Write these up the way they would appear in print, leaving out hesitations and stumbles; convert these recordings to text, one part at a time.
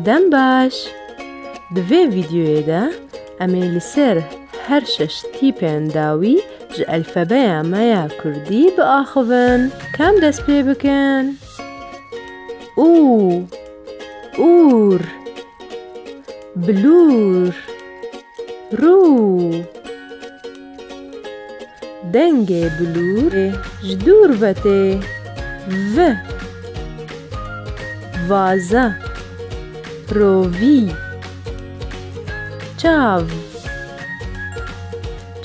دەم باش دوێ ڤیدیۆیەدا ئەمێ لەسەر هەر شەش تیپێن داوی ji ئەلفەبەیە مەیە کوردی بئاخڤن کام دەست پێ بکەن ئو ئور بلور ڕوو دەنگێ بلور ji دوور بەتێ v vazە rovî çav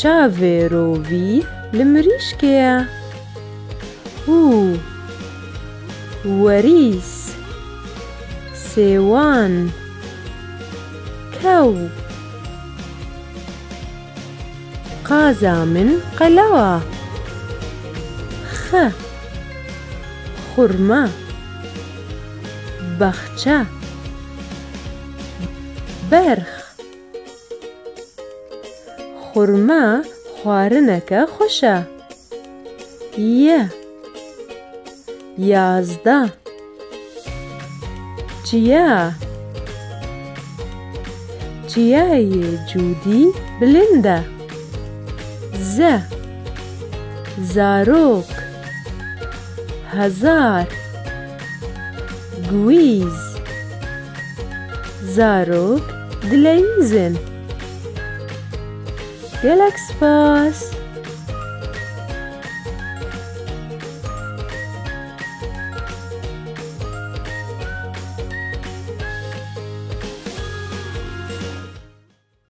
çavê rovî li mirîşkê ye hû werîs sêwan kew qaza min qelewa xe xurma baxçe berx xurma xwarineke xweş e ye yazda çiya çiyayê cûdî bilind e ze zarok hezar gwîz zarok dileyîzin gelek spas